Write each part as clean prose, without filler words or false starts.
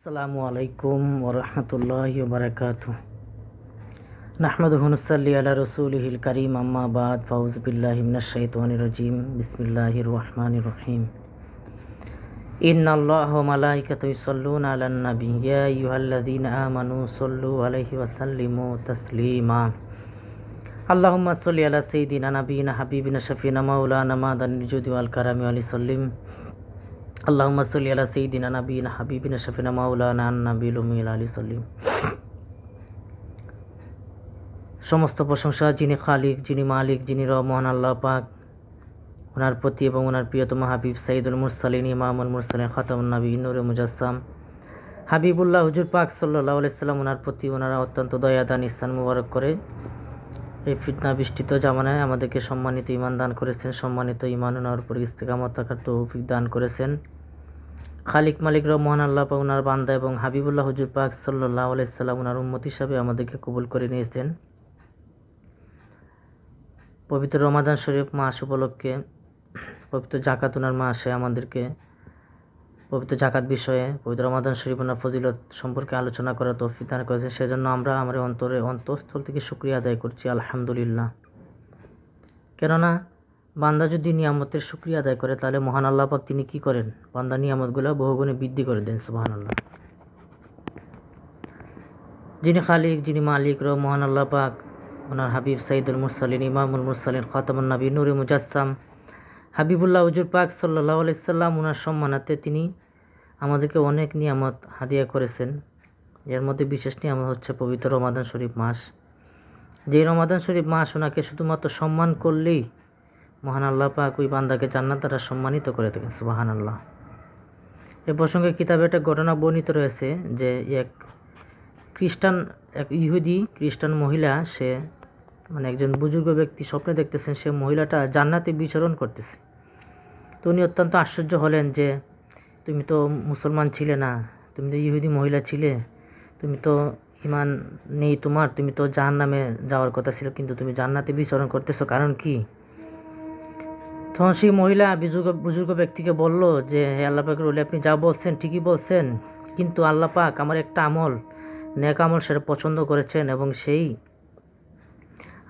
আসসালামু আলাইকুম ওরহমতুল্লাহি ওবারাকাতুহু। নাহমাদুহু ওয়া নুসাল্লি আলা রাসূলিহিল কারীম, আম্মা বাদ, ফাউযু বিল্লাহি মিনাশ শাইতানির রাজীম। বিসমিল্লাহির রহমানির রহিম। ইন্নাল্লাহা ওয়া মালাইকাতাহু ইউসাল্লুনা আলান নাবী ইয়া আইয়ুহাল্লাযীনা আমানু সাল্লু আলাইহি ওয়া সাল্লিমু তাসলিমা। আল্লাহুম্মা সাল্লি আলা সাইয়্যিদিনা নাবিয়িনা হাবিবিনা শাফিনা মাওলানা মাদানিল জুদি ওয়াল কারামি ওয়া সাল্লিম। আল্লাহুম্মা সাল্লি আলা সাইয়্যিদিনা নাবিয়িনা হাবিবিনা শাফিনা মাওলানা আন-নাবিয়্যিল উম্মিয়্যিল আলাইহি সাল্লিম। সমস্ত প্রশংসা যিনি খালিক, যিনি মালিক, যিনি রব মহান আল্লাহ পাক, ওনার প্রতি এবং ওনার প্রিয়তম হাবিব সাইয়্যিদুল মুরসালিন, ইমামুল মুরসালিন, খাতামুন নবিয়্যিন, নূরে মুজাসসাম হাবিবুল্লাহ হুজুর পাক সাল্লাল্লাহু আলাইহি সাল্লাম, ওনার প্রতি ওনারা অত্যন্ত দয়াদান ইহসান মুবারক করে এই ফিতনা বৃষ্টিত জামানায় আমাদেরকে সম্মানিত ঈমান দান করেছেন, সম্মানিত ঈমান ওনার উপর ইস্তেকামত থাকার তৌফিক দান করেছেন। খালিক মালিক রব মহান আল্লাহ পাক ওনার বান্দা এবং হাবিবুল্লাহ হুজুর পাক সাল্লাল্লাহু আলাইহি সাল্লাম ওনার উম্মত হিসাবে আমাদেরকে কবুল করে নিয়েছেন। পবিত্র রমাদান শরীফ মাস উপলক্ষে পবিত্র জাকাত ওনার মাসে আমাদেরকে পবিত্র জাকাত বিষয়ে পবিত্র রমাদান শরীফ ওনার ফজিলত সম্পর্কে আলোচনা করার তৌফিক দান করেছেন। সেজন্য আমরা আমাদের অন্তঃস্থল থেকে শুকরিয়া আদায় করছি, আলহামদুলিল্লাহ। কেননা বান্দা যদি নিয়ামতের শুকরিয়া আদায় করে তাহলে মহান আল্লাহ পাক তিনি কি করেন, বান্দা নিয়ামতগুলো বহুগুণে বৃদ্ধি করে দেন। সুবহানাল্লাহ। যিনি খালিক, যিনি মালিক রব মহান আল্লাহ পাক, ওনার হাবিব সাইয়্যিদুল মুরসালিন, ইমামুল মুরসালিন, খাতামুন নবিয়্যিন, নূরে মুজাসসাম হাবিবুল্লাহ হুজুর পাক সাল্লাল্লাহু আলাইহি সাল্লাম ওনার সম্মানার্থে তিনি আমাদেরকে অনেক নিয়ামত হাদিয়া করেছেন। এর মধ্যে বিশেষ নিয়ামত হচ্ছে পবিত্র রমাদান শরীফ মাস। যেই রমাদান শরীফ মাস ওনাকে শুধুমাত্র সম্মান করলেই মহান আল্লাহ পাক ওই বান্দাকে জান্নাত দ্বারা সম্মানিত করে থাকেন। সুবহানাল্লাহ। এ প্রসঙ্গে কিতাবে একটা ঘটনা বর্ণিত রয়েছে যে এক ইহুদি খ্রিস্টান মহিলা, সে একজন বুজুর্গ ব্যক্তি স্বপ্নে দেখতেছেন সে মহিলাটা জান্নাতে বিচরণ করতেছে। তো উনি অত্যন্ত আশ্চর্য হলেন যে তুমি তো মুসলমান ছিলে না, তুমি তো ইহুদি মহিলা ছিলে, তুমি তো ঈমান নেই তোমার, তুমি তো জাহান্নামে যাওয়ার কথা ছিল, কিন্তু তুমি জান্নাতে বিচরণ করতেছো, কারণ কি? তখন সেই মহিলা বুজুর্গ ব্যক্তিকে বলল যে হে আল্লাহ পাকের ওলি, আপনি যা বলছেন ঠিকই বলছেন, কিন্তু আল্লাহ পাক আমার একটা আমল, নেক আমল, সেটা পছন্দ করেছেন এবং সেই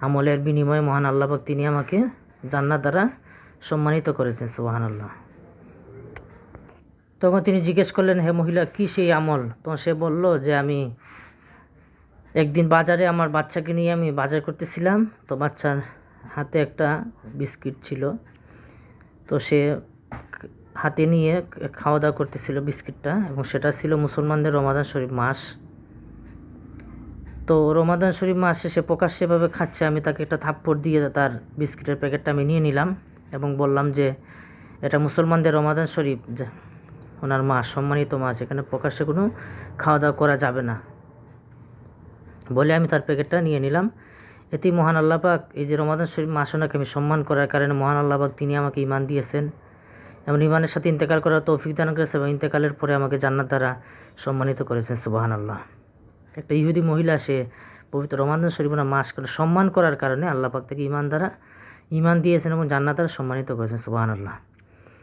আমলের বিনিময়ে মহান আল্লাহ পাক তিনি আমাকে জান্নাত দ্বারা সম্মানিত করেছেন। সুবহানাল্লাহ। তখন তিনি জিজ্ঞেস করলেন, হে মহিলা, কি সেই আমল? তখন সে বলল যে আমি একদিন বাজারে আমার বাচ্চাকে নিয়ে আমি বাজার করতেছিলাম, তো বাচ্চার হাতে একটা বিস্কিট ছিল, তো সে হাতে নিয়ে খাওয়া দাওয়া করতেছিল বিস্কিটটা, এবং সেটা ছিল মুসলমানদের রমাদান শরীফ মাস। তো রমাদান শরীফ মাসে সে প্রকাশ্যেভাবে খাচ্ছে, আমি তাকে একটা থাপ্পড় দিয়ে তার বিস্কিটের প্যাকেটটা আমি নিয়ে নিলাম এবং বললাম যে এটা মুসলমানদের রমাদান শরীফ ওনার মাস, সম্মানিত মাস, এখানে প্রকাশ্যে কোনো খাওয়া দাওয়া করা যাবে না বলে আমি তার প্যাকেটটা নিয়ে নিলাম। এতেই মহান আল্লাহ পাক এই যে রমাদান শরীফ মাস ওনাকে আমি সম্মান করার কারণে মহান আল্লাহ পাক তিনি আমাকে ঈমান দিয়েছেন এবং ঈমানের সাথে ইন্তেকাল করার তৌফিক দান করেছেন এবং ইন্তেকালের পরে আমাকে জান্নাত দ্বারা সম্মানিত করেছেন। সুবহানাল্লাহ। একটা ইহুদি মহিলা সে পবিত্র রমাদান শরীফ মাস করে সম্মান করার কারণে আল্লাহ পাক তাকে ঈমান দিয়েছেন এবং জান্নাত দ্বারা সম্মানিত করেছেন। সুবহানাল্লাহ।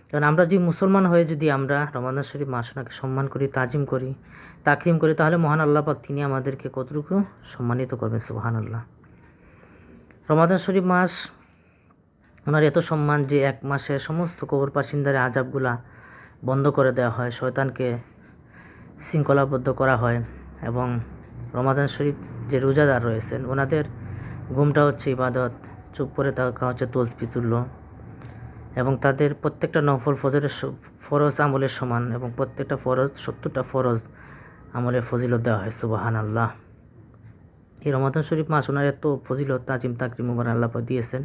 কারণ আমরা যদি মুসলমান হয়ে যদি আমরা রমাদান শরীফ মাস ওনাকে সম্মান করি, তাজিম করি, তাকরিম করি, তাহলে মহান আল্লাহ পাক তিনি আমাদেরকে কতটুকু সম্মানিত করবেন। সুবহানাল্লাহ। রমাদান শরীফ মাস ওনার এত সম্মান যে এক মাসে সমস্ত কবর বাসিন্দার আযাবগুলা বন্ধ করে দেওয়া হয়, শয়তানকে শৃঙ্খলাবদ্ধ করা হয়, এবং রমাদান শরীফ যে রোজাদার রয়েছেন ওনাদের ঘুমটা হচ্ছে ইবাদত, চুপ করে থাকা হচ্ছে তসবিহ তুল্য, এবং তাদের প্রত্যেকটা নফল ফজরের ফরজ আমলের সমান, এবং প্রত্যেকটা ফরজ 70টা ফরজ আমলের ফজিলত দেওয়া হয়। সুবহানাল্লাহ। এই রমাদান শরীফ মাস ওনার এত ফজিলত তাজিম তাকরিম ওনার আল্লাহ পাক দিয়েছেন।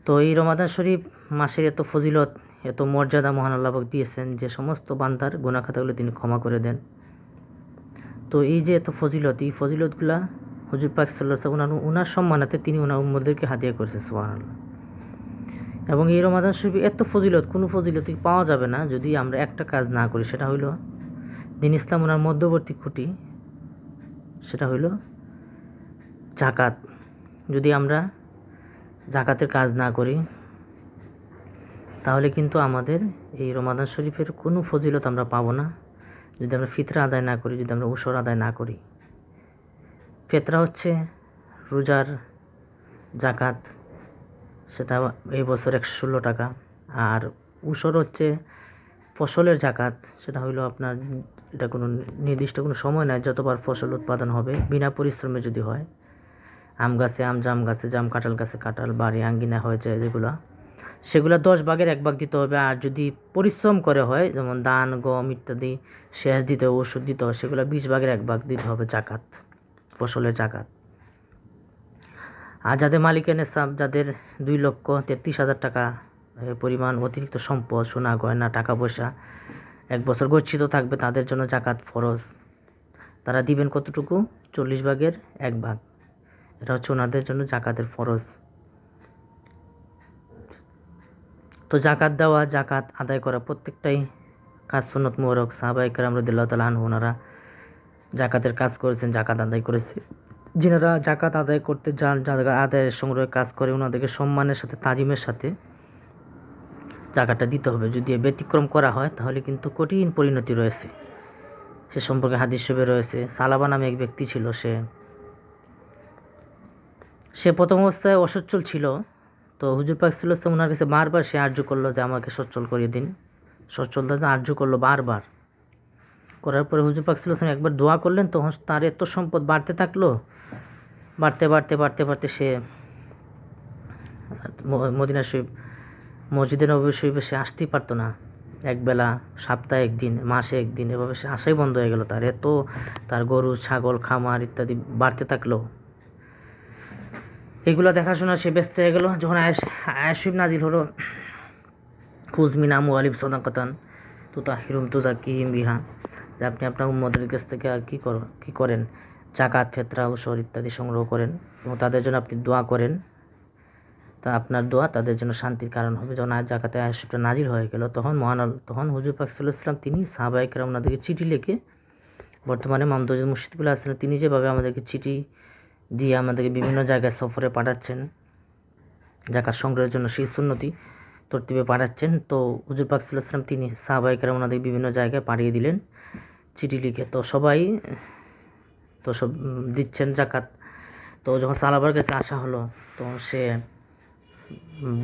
তো এই রমাদান শরীফ মাসের এত ফজিলত, এত মর্যাদা মহান আল্লাহ পাক দিয়েছেন যে সমস্ত বান্দার গুনাহ খাতাগুলো তিনি ক্ষমা করে দেন। তো এই যে এত ফজিলত, এই ফজিলতগুলা হুজুর পাক সাল্লাল্লাহু আলাইহি ওয়াসাল্লাম ওনার সম্মানার্থে তিনি ওনার উম্মতদেরকে হাদিয়া করেছেন। সুবহানাল্লাহ। এবং এই রমাদান শরীফ এত ফজিলত, কোনো ফজিলত পাওয়া যাবে না যদি আমরা একটা কাজ না করি, সেটা হইল দ্বীন ইসলাম ওনার মধ্যবর্তী খুঁটি, সেটা হইল জাকাত। যদি আমরা জাকাতের কাজ না করি তাহলে কিন্তু আমাদের এই রমাদান শরীফের কোনো ফজিলত আমরা পাবো না। যদি আমরা ফিতরা আদায় না করি, যদি আমরা উসর আদায় না করি। ফিতরা হচ্ছে রোজার জাকাত, সেটা এই বছর 116 টাকা। আর উসর হচ্ছে ফসলের জাকাত, সেটা হইলো আপনার, এটা কোনো নির্দিষ্ট কোনো সময় নয়, যতবার ফসল উৎপাদন হবে বিনা পরিশ্রমে যদি হয়, আম গাছে আম, জাম গাছে জাম, কাঁঠাল গাছে কাঁঠাল, বাড়ি আঙ্গিনা হয়ে যায় সেগুলা 10 ভাগের 1 ভাগ দিতে হবে। আর যদি পরিশ্রম করে হয়, যেমন ধান, গম ইত্যাদি সেচ দিতে হয়, ওষুধ দিতে হয়, সেগুলো 20 ভাগের 1 ভাগ দিতে হবে জাকাত, ফসলের জাকাত। আর যাদের মালিকের নেশাব, যাদের 2,33,000 টাকা পরিমাণ অতিরিক্ত সম্পদ, সোনা গয়না, টাকা পয়সা 1 বছর গচ্ছিত থাকবে, তাদের জন্য জাকাত ফরজ। তারা দিবেন কতটুকু? 40 ভাগের 1 ভাগ। এটা হচ্ছে ওনাদের জন্য জাকাতের ফরজ। তো জাকাত দেওয়া, জাকাত আদায় করা প্রত্যেকটাই কাজ সুন্নত মুবারক। সাহাবায়ে কেরাম রাদিয়াল্লাহু তাআলা আনহু ওনারা জাকাতের কাজ করেছেন, জাকাত আদায় করেছে। যিনারা জাকাত আদায় করতে যান, যারা আদায়ের সংগ্রহে কাজ করে, ওনাদেরকে সম্মানের সাথে, তাজিমের সাথে জাকাতটা দিতে হবে। যদি ব্যতিক্রম করা হয় তাহলে কিন্তু কঠিন পরিণতি রয়েছে। সে সম্পর্কে হাদিস শরীফে রয়েছে। সালাবা নামে এক ব্যক্তি ছিল, সে প্রথম অবস্থায় অসচ্ছল ছিল। তো হুজুর পাক সাল্লাল্লাহু আলাইহি ওয়াসাল্লাম ওনার কাছে বারবার সে আর্য করলো যে আমাকে সচ্ছল করিয়ে দিন, সচ্ছলতা আর্য করলো বারবার। করার পরে হুজুর পাক সাল্লাল্লাহু আলাইহি ওয়াসাল্লাম একবার দোয়া করলেন, তখন তার এত সম্পদ বাড়তে থাকলো, বাড়তে বাড়তে বাড়তে বাড়তে সে মদিনা শরীফ, মসজিদে নববী শরীফে সে আসতেই পারতো না। একবেলা, সপ্তাহে 1 দিন, মাসে 1 দিন, এভাবে সে আসাই বন্ধ হয়ে গেল। তার এত, তার গরু, ছাগল, খামার ইত্যাদি বাড়তে থাকলো। এগুলো দেখাশোনা সে ব্যস্ত হয়ে গেল। যখন আয়াত শরীফ নাজিল হলো, খুজ মিন আমওয়ালিহিম সাদাকাতান তুতাহহিরুহুম তুযাক্কিহিম বিহা, যে আপনি আপনার উম্মতের কাছ থেকে আর কি করেন, জাকাত, ফিতরা, উসর ইত্যাদি সংগ্রহ করেন এবং তাদের জন্য আপনি দোয়া করেন, তা আপনার দোয়া তাদের জন্য শান্তির কারণ হবে। যখন জাকাতে আয়াত শরীফটা নাজিল হয়ে গেল, তখন হুজুর পাক সাল্লাল্লাহু আলাইহি ওয়াসাল্লাম তিনি সাহাবায়ে কেরাম ওনাদেরকে চিঠি লিখে, বর্তমানে মামদুদ মুর্শিদুল্লাহ আসলাম তিনি যেভাবে আমাদেরকে চিঠি দিয়ে আমাদেরকে বিভিন্ন জায়গায় সফরে পাঠাচ্ছেন, জাকাত সংগ্রহের জন্য সেই সুন্নতি তরতিবে পাঠাচ্ছেন, তো হুজুর পাক সাল্লাল্লাহু আলাইহি ওয়াসাল্লাম তিনি সাহাবায়ে কেরাম ওনাদের বিভিন্ন জায়গায় পাঠিয়ে দিলেন চিঠি লিখে। তো সবাই তো সব দিচ্ছেন জাকাত। তো যখন সালাবার কাছে আসা হলো, তো সে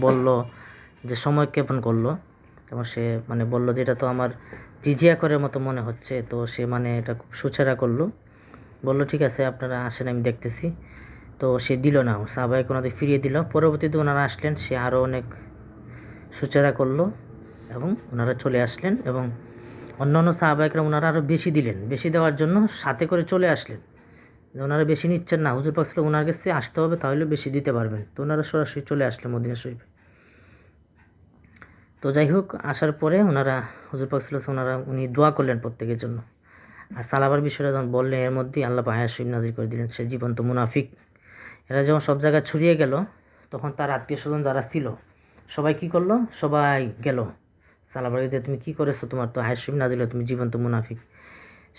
বলল যে সময় ক্ষেপণ করলো, এবং সে বলল যে এটা তো আমার জিজিয়া করার মতো মনে হচ্ছে। তো সে এটা খুব সুচেরা করলো, বলল ঠিক আছে আপনারা আসেন, আমি দেখতেছি। তো সে দিল না, সাহাবায়ে ওনাদের ফিরিয়ে দিল। পরবর্তীতে ওনারা আসলেন, সে আরও অনেক সুচেরা করলো এবং ওনারা চলে আসলেন, এবং অন্যান্য সাহাবায়ে কেরাম ওনারা আরও বেশি দিলেন। বেশি দেওয়ার জন্য সাথে করে চলে আসলেন, ওনারা বেশি নিচ্ছেন না, হুজুর পাক সাল্লাল্লাহু আলাইহি ওয়াসাল্লাম ওনার কাছে আসতে হবে, তাহলে বেশি দিতে পারবেন। তো ওনারা সরাসরি চলে আসলেন মদিনা শরীফে। তো যাই হোক, আসার পরে ওনারা হুজুর পাক সাল্লাল্লাহু আলাইহি ওয়াসাল্লাম উনি দোয়া করলেন প্রত্যেকের জন্য। আর সালাবার বিষয়টা যখন বললেন, এর মধ্যেই আল্লাহ আয়াত শরীফ নাযিল করে দিলেন, সে জীবন্ত মুনাফিক। এরা যখন সব জায়গায় ছড়িয়ে গেল, তখন তার আত্মীয় স্বজন যারা ছিল সবাই কি করলো, সবাই গেল সালাবারকে দিয়ে, তুমি কি করেছো, তোমার তো আয়াত শরীফ নাযিল, তুমি জীবন্ত মুনাফিক।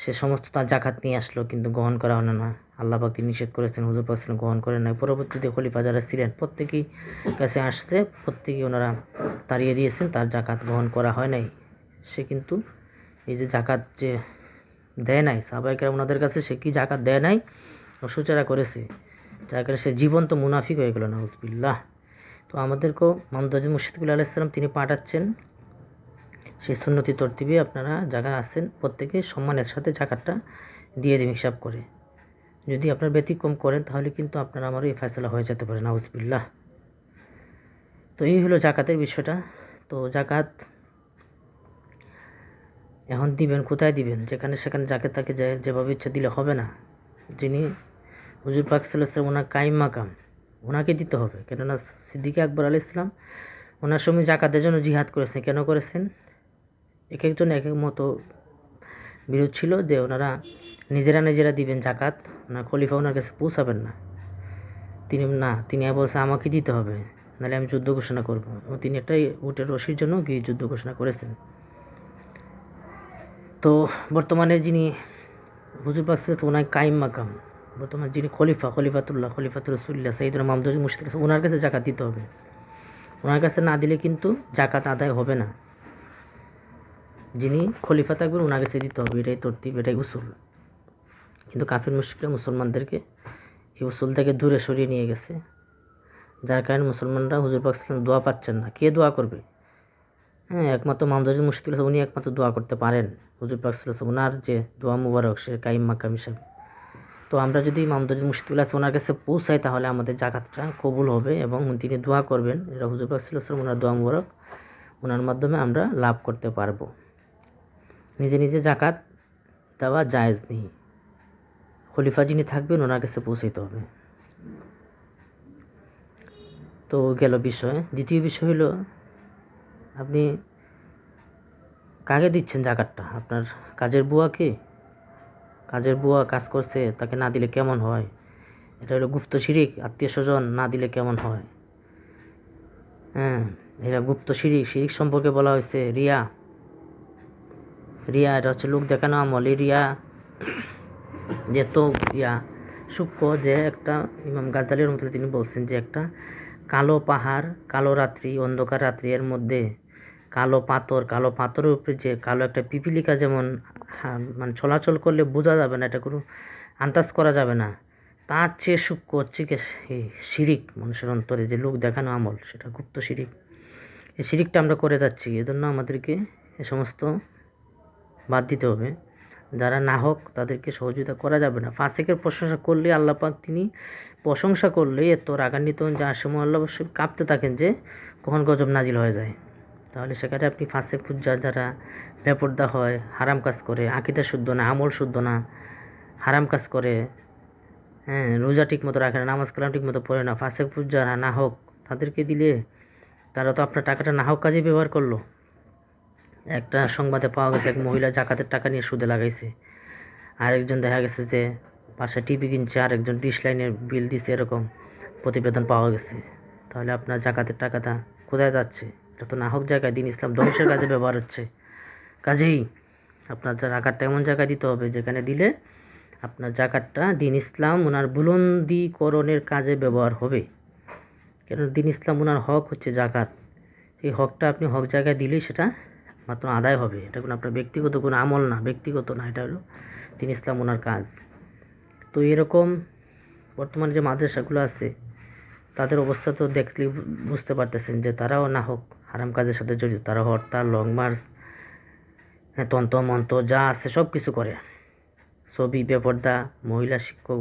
সে সমস্ত তার জাকাত নিয়ে আসলো, কিন্তু গ্রহণ করা হলো না। আল্লাহ পাক তিনি নিষেধ করেছেন, হুজুর পাক সাল্লাল্লাহু গ্রহণ করেন নাই। পরবর্তীতে খলিফা যারা ছিলেন প্রত্যেকেই কাছে আসছে, প্রত্যেকেই ওনারা তাড়িয়ে দিয়েছেন, তার জাকাত গ্রহণ করা হয় নাই। সে কিন্তু এই যে জাকাত যে দেয় নাই, সাহাবায়ে কেরাম ওনাদের কাছে সে কি জাকাত দেয় নাই, অসুচারা করেছে, যার কারণে সে জীবন্ত মুনাফিক হয়ে গেল, নাউজুবিল্লাহ। তো আমাদেরকেও মামদুদ মুর্শিদুল্লাহ আলাইহিস সালাম তিনি পাঠাচ্ছেন সেই সুন্নতি তরতিবে, আপনারা যারা আছেন প্রত্যেকে সম্মানের সাথে জাকাতটা দিয়ে দিন হিসাব করে। যদি আপনার ব্যতিক্রম করেন তাহলে কিন্তু আপনার আমারও এই ফয়সালা হয়ে যেতে পারে, নাউজুবিল্লাহ। তো এই হলো জাকাতের বিষয়টা। তো জাকাত এখন দিবেন, কোথায় দিবেন? যেখানে সেখানে যাকে তাকে যেভাবে ইচ্ছা দিলে হবে না। যিনি হুজুর পাক সাল্লাল্লাহু আলাইহি ওয়াসাল্লাম ওনার কাইম মাকাম, ওনাকে দিতে হবে। কেননা সিদ্দিক আকবর আলাইহিস সালাম ওনার সময় জাকাতের জন্য জিহাদ করেছেন। কেন করেছেন? এক একজন এক এক মতো বিরোধ ছিল, যে ওনারা নিজেরা দিবেন জাকাত, ওনার খলিফা ওনার কাছে পৌঁছাবেন না। তিনি বলছে আমাকে দিতে হবে, নাহলে আমি যুদ্ধ ঘোষণা করব। এবং তিনি একটাই উটের রশির জন্য গিয়ে যুদ্ধ ঘোষণা করেছেন। তো বর্তমানে যিনি হুজুর পাক সাল্লাল্লাহু আলাইহি ওনার কাইম মাকাম, বর্তমানে যিনি খলিফাতুর রাসূলুল্লাহ সাইয়্যিদুনা মামদুদ মুর্শিদ, ওনার কাছে জাকাত দিতে হবে। ওনার কাছে না দিলে কিন্তু জাকাত আদায় হবে না। যিনি খলিফা থাকবেন ওনার কাছে দিতে হবে, এটাই তরতিব, এটাই উসুল। কিন্তু কাফির মুশরিকরা মুসলমানদেরকে এই উসুল থেকে দূরে সরিয়ে নিয়ে গেছে, যার কারণে মুসলমানরা হুজুর পাক সাল্লাল্লাহু আলাইহি ওয়াসাল্লাম দোয়া পাচ্ছেন না। কে দোয়া করবে? হ্যাঁ, একমাত্র মামদুদ মুশকিল আছে, উনি একমাত্র দোয়া করতে পারেন। হুজুর পাক সাল্লাল্লাহু আলাইহি ওয়াসাল্লাম ওনার যে দোয়া মুবারক, সে কাইম মাকাম হিসাবে। তো আমরা যদি মামদুদ মুশকিল আছে ওনার কাছে পৌঁছাই, তাহলে আমাদের জাকাতটা কবুল হবে এবং তিনি দোয়া করবেন। এটা হুজুর পাক সাল্লাল্লাহু আলাইহি ওয়াসাল্লাম ওনার দোয়া মুবারক, ওনার মাধ্যমে আমরা লাভ করতে পারবো। নিজে নিজে জাকাত দেওয়া জায়েজ নেই, খলিফা যিনি থাকবেন ওনার কাছে পৌঁছাইতে হবে। তো গেল বিষয়। দ্বিতীয় বিষয় হলো, আপনি কাকে দিচ্ছেন জাকাতটা? আপনার কাজের বুয়াকে? কাজের বুয়া কাজ করছে, তাকে না দিলে কেমন হয়? এটা হলো গুপ্ত শিরিক। আত্মীয় স্বজন না দিলে কেমন হয়? হ্যাঁ, এটা গুপ্ত শিরিক। শিরিক সম্পর্কে বলা হয়েছে রিয়া। রিয়া এটা হচ্ছে লোক দেখানো আমল। এই রিয়া যে তো সূক্ষ্ম, যে একটা ইমাম গাজ্জালির মতো তিনি বলছেন যে একটা কালো পাহাড়, কালো রাত্রি, অন্ধকার রাত্রি, এর মধ্যে কালো পাথরের উপরে যে কালো একটা পিপিলিকা যেমন মানে চলাচল করলে বোঝা যাবে না, এটা কোনো আন্দাজ করা যাবে না, তার চেয়ে সূক্ষ্ম হচ্ছে কি এই শিরিক। মানুষের অন্তরে যে লোক দেখানো আমল, সেটা গুপ্ত শিরিক। এই শিরিকটা আমরা করে যাচ্ছি, এজন্য আমাদেরকে এ সমস্ত বাদ দিতে হবে। যারা না হোক তাদেরকে সহযোগিতা করা যাবে না। ফাসিকের প্রশংসা করলে আল্লাহ পাক তিনি প্রশংসা করলে এত রাগান্বিত হন, যার সময় আল্লাহ কাঁপতে থাকেন যে কখন গজব নাজিল হয়ে যায়। তাহলে সেখানে আপনি ফাসিক ফুজ্জার যারা বেপরদা হয়, হারাম কাজ করে, আকীদা শুদ্ধ না, আমল শুদ্ধ না, হারাম কাজ করে, হ্যাঁ, রোজা ঠিক মতো রাখে না, নামাজ কালাম ঠিক মতো পড়ে না, ফাসিক ফুজ্জার না হোক, তাদেরকে দিলে তারা তো আপনার টাকাটা না হোক কাজে ব্যবহার করলো। একটা সংবাদে পাওয়া গেছে, এক মহিলা জাকাতের টাকা নিয়ে সুদে লাগাইছে। আরেকজন দেখা গেছে যে বাসায় টিভি কিনছে, আরেকজন ডিশ লাইনের বিল দিছে, এরকম প্রতিবেদন পাওয়া গেছে। তাহলে আপনার জাকাতের টাকাটা কোথায় যাচ্ছে? এটা তো না হোক জায়গায় দিন ইসলাম ধ্বংসের কাজে ব্যবহার হচ্ছে। কাজেই আপনার জাকাতটা এমন জায়গায় দিতে হবে যেখানে দিলে আপনার জাকাতটা দিন ইসলাম ওনার বুলন্দিকরণের কাজে ব্যবহার হবে। কেন দিন ইসলাম ওনার হক হচ্ছে জাকাত। এই হকটা আপনি হক জায়গায় দিলেই সেটা মাত্র আদায় হবে। এটা কোনো আপনার ব্যক্তিগত কোনো আমল না, ব্যক্তিগত না, এটা হলো দিন ইসলাম ওনার কাজ। তো এরকম বর্তমানে যে মাদ্রাসাগুলো আছে তাদের অবস্থা তো দেখলে বুঝতে পারতেছেন যে তারাও না হোক হারাম কাজের সাথে জড়িত। তারা হরতাল, লং মার্চ, তন্ত্র মন্ত্র যা আছে সব কিছু করে। ছবি, বেপর্দা, মহিলা শিক্ষক,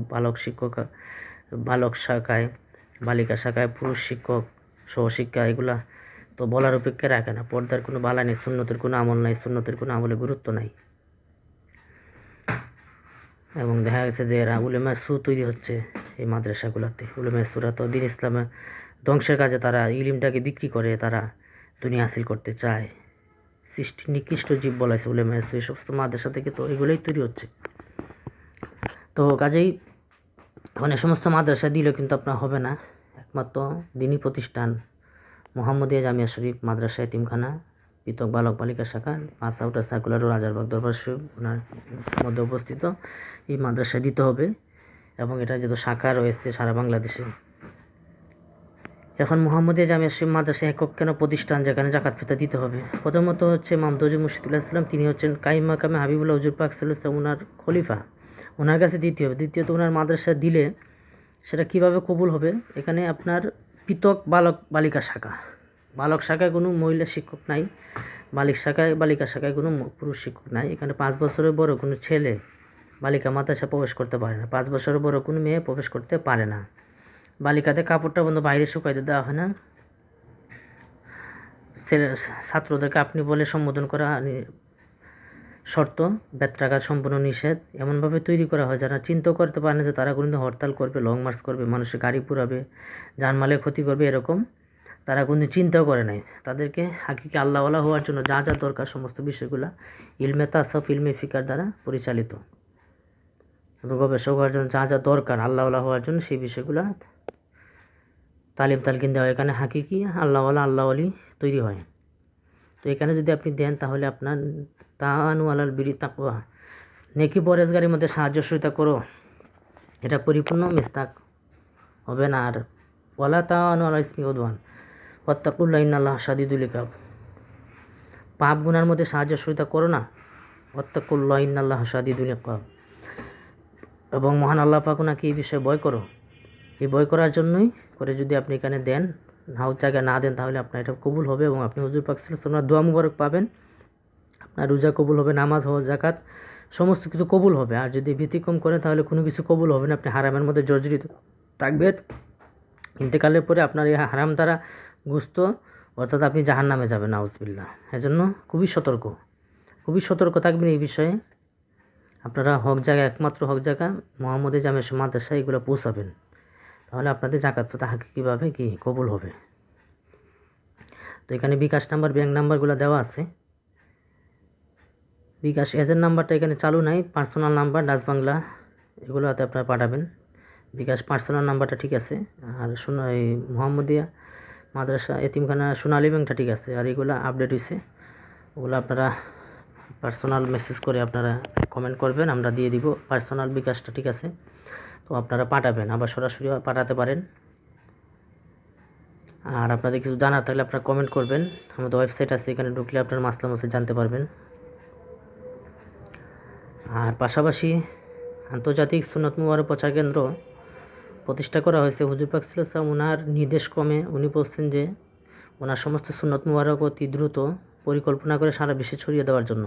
বালক শাখায়, বালিকা শাখায়, পুরুষ শিক্ষক, সহশিক্ষা, এগুলা তো বলার অপেক্ষা রাখে না। পর্দার কোনো বালা নেই, সুন্নতের কোনো আমল নাই, সুন্নতের কোনো আমলে গুরুত্ব নাই। এবং দেখা গেছে যে এরা উলেমায়ে সু তৈরি হচ্ছে এই মাদ্রাসাগুলোতে। উলেমায়ে সুরা তো দিন ইসলামে ধ্বংসের কাজে তারা ইলিমটাকে বিক্রি করে, তারা দুনিয়া হাসিল করতে চায়। সৃষ্টি নিকৃষ্ট জীব বলাইছে উলেমায়ে সু। এই সমস্ত মাদ্রাসা থেকে তো এগুলোই তৈরি হচ্ছে। তো কাজেই এখন এই সমস্ত মাদ্রাসা দিলেও কিন্তু আপনার হবে না। একমাত্র দিনী প্রতিষ্ঠান মোহাম্মদিয়া জামিয়া শরীফ মাদ্রাসা এতিমখানা, পৃথক বালক বালিকা শাখা, 5 আউটার সার্কুলার ও রাজারবাগ দরবার শরীফ ওনার মধ্যে অবস্থিত, এই মাদ্রাসায় দিতে হবে। এবং এটা যেহেতু শাখা রয়েছে সারা বাংলাদেশে। এখন মোহাম্মদিয়া জামিয়া শরীফ মাদ্রাসা একক কেন প্রতিষ্ঠান যেখানে জাকাত ফিতরা দিতে হবে? প্রথমত হচ্ছে মামদুদ মুর্শিদুল্লাহ ইসলাম, তিনি হচ্ছেন কাইম মাকামে হাবিবুল্লাহ হুজুর পাক সাল্লাল্লাহু আলাইহি ওয়াসাল্লাম ওনার খলিফা, ওনার কাছে দিতে হবে। দ্বিতীয়ত ওনার মাদ্রাসা দিলে সেটা কিভাবে কবুল হবে? এখানে আপনার পৃথক বালক বালিকা শাখা, বালক শাখায় কোনো মহিলা শিক্ষক নাই, বালিকা শাখায় কোনো পুরুষ শিক্ষক নাই। এখানে 5 বছরের বড় কোনো ছেলে বালিকা মাদ্রাসা প্রবেশ করতে পারে না, 5 বছরের বড় কোনো মেয়ে প্রবেশ করতে পারে না। বালিকাদের কাপড়টা বন্ধ বাইরে শুকাইতে দেওয়া হয় না। ছাত্রদেরকে আপনি বলে সম্বোধন করা শর্ত, বেত্রাঘাত সম্পূর্ণ নিষেধ। এমনভাবে তৈরি করা হয় যারা চিন্তা করতে পারে না যে তারা কোনোদিন হরতাল করবে, লং মার্চ করবে, মানুষের গাড়ি পুরাবে, জানমালের ক্ষতি করবে, এরকম তারা কোনোদিন চিন্তাও করে নাই। তাদেরকে হাকিকে আল্লাহওয়ালা হওয়ার জন্য যা যা দরকার সমস্ত বিষয়গুলো ইলমে তাসাউফ, ইলমে ফিকার দ্বারা পরিচালিত। গবেষক হওয়ার জন্য যা যা দরকার আল্লাহওয়ালা হওয়ার জন্য সেই বিষয়গুলো তালিম তালকিন দেওয়া। এখানে হাকিকি আল্লাহওয়ালা আল্লাহওয়ালি তৈরি হয়। তো এখানে যদি আপনি দেন তাহলে আপনার তাআনু আলাল বিরি তাকওয়া, নেকি পরহেজগারির মধ্যে সাহায্য সহযোগিতা করো, এটা পরিপূর্ণ মিস্তাক হবে না। আর ওয়ালা তাআনু আলা ইসমি উদওয়ান ওয়াত্তাকুল্লাহ ইন্নাল্লাহা শাদীদুল ইকাব। পাপ গুনার মধ্যে সাহায্য সহযোগিতা করো না। ওয়াত্তাকুল্লাহ ইন্নাল্লাহা শাদীদুল ইকাব। এবং মহান আল্লাহ পাক ওনাকে এই বিষয়ে ভয় করো। এই ভয় করার জন্যই করে যদি আপনি এখানে দেন, নাও জায়গা না দেন, তাহলে আপনার এটা কবুল হবে এবং আপনি হুজুর পাক সাল্লাল্লাহু আলাইহি ওয়াসাল্লামের দোয়া মুবারক পাবেন। আপনার রোজা কবুল হবে, নামাজ, হজ, যাকাত সমস্ত কিছু কবুল হবে। আর যদি ব্যতিক্রম করেন তাহলে কোনো কিছু কবুল হবে না, আপনি হারামের মধ্যে জর্জরিত থাকবেন। ইন্তেকালের পরে আপনার এই হারাম দ্বারা গুস্ত, অর্থাৎ আপনি জাহান্নামে যাবেন, নাউজুবিল্লাহ। এজন্য খুবই সতর্ক থাকবেন এই বিষয়ে। আপনারা হক জায়গা, একমাত্র হক জায়গা মোহাম্মদী জামে মাদ্রাসা, এগুলো পৌঁছাবেন, তাহলে আপনাদের জাকাত পাতা হাকিকিভাবে কি কবুল হবে। তো এখানে বিকাশ নাম্বার, ব্যাংক নাম্বারগুলো দেওয়া আছে। বিকাশ এজেন্ট নাম্বারটা এখানে চালু নাই, পার্সোনাল নাম্বার ডাচ বাংলা এগুলোতে আপনারা পাঠাবেন। বিকাশ পার্সোনাল নাম্বারটা ঠিক আছে, আর এই মোহাম্মদিয়া মাদ্রাসা এতিমখানা সোনালী ব্যাংকটা ঠিক আছে, আর এগুলো আপডেট হয়েছে। ওগুলো আপনারা পার্সোনাল মেসেজ করে আপনারা কমেন্ট করবেন, আমরা দিয়ে দিব। পার্সোনাল বিকাশটা ঠিক আছে, তো আপনারা পাঠাবেন, আবার সরাসরি পাঠাতে পারেন। আর আপনাদের কিছু জানার থাকলে আপনারা কমেন্ট করবেন। আমাদের ওয়েবসাইট আছে, এখানে ঢুকলে আপনার মাসলা মাসে জানতে পারবেন। আর পাশাপাশি আন্তর্জাতিক সুন্নত মুবারক প্রচার কেন্দ্র প্রতিষ্ঠা করা হয়েছে। হুজুর পাক সাল্লাল্লাহু আলাইহি ওয়াসাল্লাম ওনার নির্দেশক্রমে উনি বলছেন যে ওনার সমস্ত সুন্নত মুবারক অতি দ্রুত পরিকল্পনা করে সারা বিশ্বে ছড়িয়ে দেওয়ার জন্য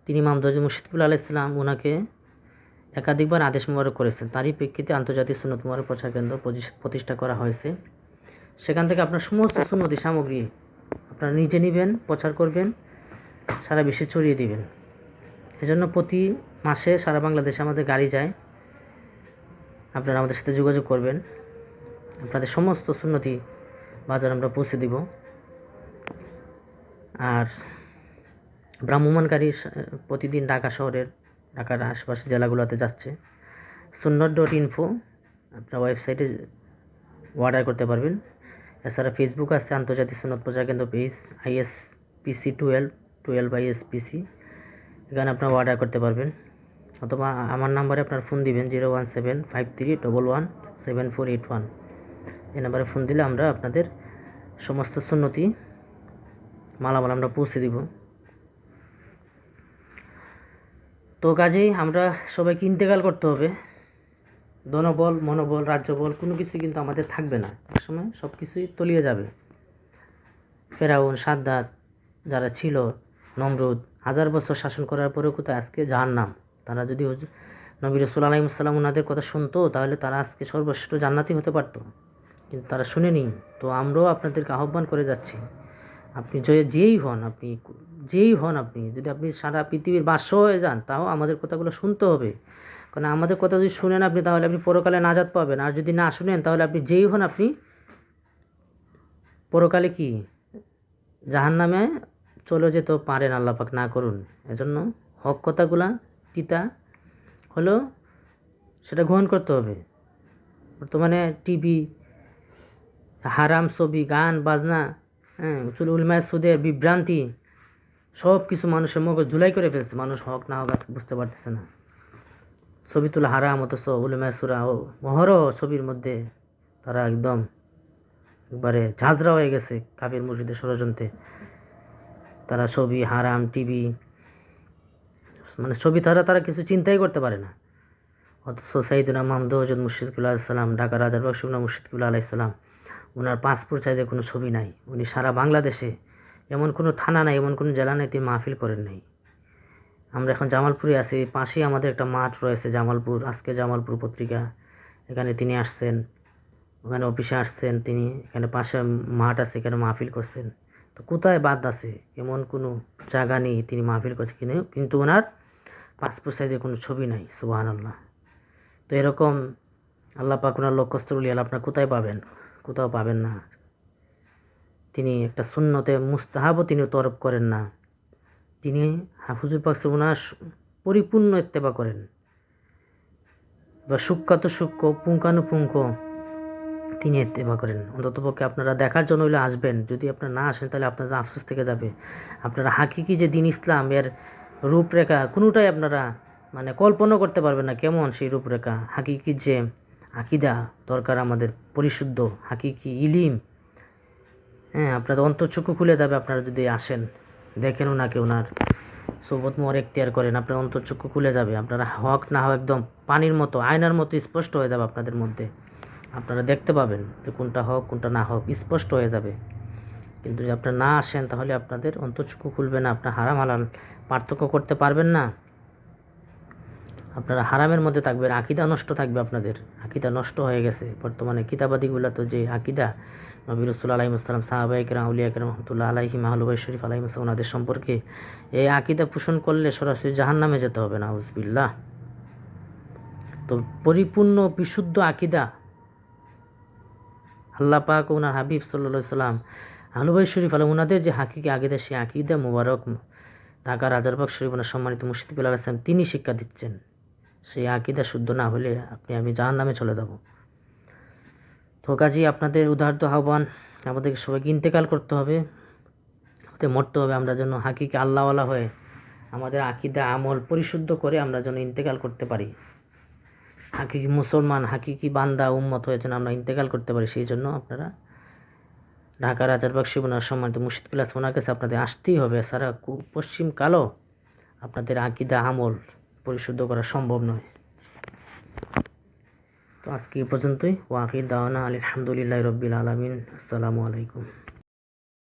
তিনি ইমাম দরজা মুর্শিদ কিবলা আলাইহিস সালাম ওনাকে একাধিকবার আদেশ মুবারক করেছেন। তারই প্রেক্ষিতে আন্তর্জাতিক সুন্নত মুবারক প্রচার কেন্দ্র প্রতিষ্ঠা করা হয়েছে। সেখান থেকে আপনার সমস্ত সুন্নতি সামগ্রী আপনারা নিজে নেবেন, প্রচার করবেন, সারা বিশ্বে ছড়িয়ে দিবেন। এজন্য প্রতি মাসে সারা বাংলাদেশে আমাদের গাড়ি যায়, আপনারা আমাদের সাথে যোগাযোগ করবেন, আপনাদের সমস্ত সুন্নতি বাজার আমরা পৌঁছে দিব। আর ভ্রাম্যমাণ গাড়ি প্রতিদিন ঢাকা শহরের, ঢাকার আশেপাশে জেলাগুলোতে যাচ্ছে। sunnat.info আপনার ওয়েবসাইটে অর্ডার করতে পারবেন। এছাড়া ফেসবুক আছে, আন্তর্জাতিক সুন্নত প্রচার কেন্দ্র পেজ, ISPC 12 ISPC, এখানে আপনারা অর্ডার করতে পারবেন। অথবা আমার নাম্বারে আপনার ফোন দিবেন 01753117481। এই নাম্বারে ফোন দিলে আমরা আপনাদের সমস্ত সুন্নতি মালামাল আমরা পৌঁছে দিব। তো কাজেই আমরা সবাইকে ইন্তেকাল করতে হবে। ধনবল, মনোবল, রাজ্যবল কোনো কিছু কিন্তু আমাদের থাকবে না, একসময় সব কিছুই তলিয়ে যাবে। ফেরাউন, সাদ্দাত যারা ছিল, নমরুদ 1000 বছর শাসন করার পরেও কোথায় আজকে জাহান্নাম। তারা যদি নবী রাসূল আলাইহিস সালাম ওনাদের কথা শুনতো, তাহলে তারা আজকে সর্বশ্রেষ্ঠ জান্নাতি হতে পারতো, কিন্তু তারা শুনেনি। তো আমরাও আপনাদেরকে আহ্বান করে যাচ্ছি, আপনি যেই হন, আপনি যদি আপনি সারা পৃথিবীর বাদশা হয়ে যান, তাও আমাদের কথাগুলো শুনতে হবে। কারণ আমাদের কথা যদি শুনেন আপনি, তাহলে আপনি পরকালে নাজাত পাবেন। আর যদি না শুনেন, তাহলে আপনি যেই হন, আপনি পরকালে কি জাহান্নামে চলে যেতে পারেন, আল্লাহ পাক না করুন। এজন্য হক কথাগুলা তিতা হলেও সেটা গ্রহণ করতে হবে। বর্তমানে টিভি, হারাম ছবি, গান বাজনা, উলমায়ে সুদের বিভ্রান্তি, সব কিছু মানুষের মগজ ধুলাই করে ফেলছে। মানুষ হক না হক আজকে বুঝতে পারতেছে না। ছবি তোলা হারাম, অথচ উলমায়ে সুরা মহরহ ছবির মধ্যে তারা একবারে ঝাঁঝরা হয়ে গেছে কাফির মুশরিকদের ষড়যন্ত্রে। তারা ছবি, হারাম, টিভি, মানে ছবি তারা কিছু চিন্তাই করতে পারে না। অথচ সাইয়েদুনা মাহমুদ হযরত মুর্শিদ কিবলা আলাইহিস সালাম, ঢাকা রাজার বংশীয় মুর্শিদ কিবলা আলাইহিস সালাম, ওনার পাসপোর্ট সাইজে কোনো ছবি নাই। উনি সারা বাংলাদেশে এমন কোনো থানা নাই, এমন কোনো জেলা নাই তিনি মাহফিল করেন নাই। আমরা এখন জামালপুরে আছি, পাশেই আমাদের একটা মাঠ রয়েছে জামালপুর, আজকে জামালপুর পত্রিকা, এখানে তিনি আসছেন, ওখানে অফিসে আসছেন তিনি, এখানে পাশে মাঠ আছে, এখানে মাহফিল করছেন। তো কোথায় বাদ আছে? এমন কোনো জায়গা নেই তিনি মাহফিল করছেন, কিন্তু ওনার পাসপোর্ট সাইজে কোনো ছবি নাই। সুবহানাল্লাহ। তো এরকম আল্লাহ পাক ওনার লক্ষ্যস্থল আপনার কোথায় পাবেন? কোথাও পাবেন না। তিনি একটা সুন্নতে মুস্তাহাবও তিনি তরফ করেন না। তিনি হুজুর পাক ওনার পরিপূর্ণ ইত্তেবা করেন, বা সূক্ষ্মাত সূক্ষ্ম, পুঙ্খানুপুঙ্খ তিনি ইত্তেবা করেন। অন্ততপক্ষে আপনারা দেখার জন্য হলে আসবেন। যদি আপনারা না আসেন, তাহলে আপনাদের আফসোস থেকে যাবে। আপনারা হাকিকি যে দিন ইসলাম, এর রূপরেখা কোনোটাই আপনারা মানে কল্পনা করতে পারবেন না কেমন সেই রূপরেখা। হাকিকি যে আকিদা দরকার আমাদের, পরিশুদ্ধ হাকিকি ইলিম, আপনাদের অন্তর্চক্ষু খুলে যাবে আপনারা যদি আসেন। দেখেন ওনাকে, ওনার সোবত মোহর এখতিয়ার করেন, আপনার অন্তর্চক্ষু খুলে যাবে। আপনারা হক না হক একদম পানির মতো, আয়নার মতো স্পষ্ট হয়ে যাবে আপনাদের মধ্যে। আপনারা দেখতে পাবেন যে কোনটা হক কোনটা না হক স্পষ্ট হয়ে যাবে। কিন্তু যদি আপনারা না আসেন তাহলে আপনাদের অন্তর্চক্ষু খুলবে না, আপনার হারাম হালাল পার্থক্য করতে পারবেন না। আপনারা হারামের মধ্যে থাকবেন, আকিদা নষ্ট থাকবে আপনাদের। আকিদা নষ্ট হয়ে গেছে বর্তমানে। কিতাবাদিগুলো তো যে আকিদা নবী রাসূল আলাইহিস সালাম, সাহাবায়ে কেরাম, আউলিয়া কেরাম রাহমাতুল্লাহ আলাইহিম, আহলে বাইত শরীফ আলাইহিস সালাম, ওনাদের সম্পর্কে এই আকিদা পোষণ করলে সরাসরি জাহান্নামে যেতে হবে, নাউজুবিল্লাহ। তো পরিপূর্ণ বিশুদ্ধ আকিদা আল্লাহ পাক ওনার হাবিব সাল্লাল্লাহু আলাইহি সাল্লাম, আহলে বাইত শরীফ ওনাদের যে হাকিকি আকিদা, সেই আকিদা মুবারক ঢাকা রাজারবাগ শরীফ ওনার সম্মানিত মুর্শিদ বিলাল ইসলাম তিনি শিক্ষা দিচ্ছেন। সেই আকিদা শুদ্ধ না হলে আমি জাহান্নামে চলে যাব। তো কাজী আপনাদের উদাহরণ আহ্বান, আমাদেরকে সবাইকে ইন্তেকাল করতে হবে, আমাদের মরতে হবে। আমরা যেন হাকিকি আল্লাহওয়ালা হয়ে আমাদের আকিদা আমল পরিশুদ্ধ করে আমরা যেন ইন্তেকাল করতে পারি। হাকিকি মুসলমান, হাকিকি বান্দা উম্মত হয়ে যেন আমরা ইন্তেকাল করতে পারি। সেই জন্য আপনারা ঢাকা রাজারবাগ শিবনার সম্মানিত মুর্শিদ বিলাল ওনার কাছে আপনাদের আসতেই হবে। এছাড়া পশ্চিম কালও আপনাদের আকিদা আমল পরিশুদ্ধ করা সম্ভব নয়। তো আজকে এই পর্যন্তই। ওয়া আখির দাওয়ানা আলহামদুলিল্লাহি রাব্বিল আলামিন। আসসালামু আলাইকুম।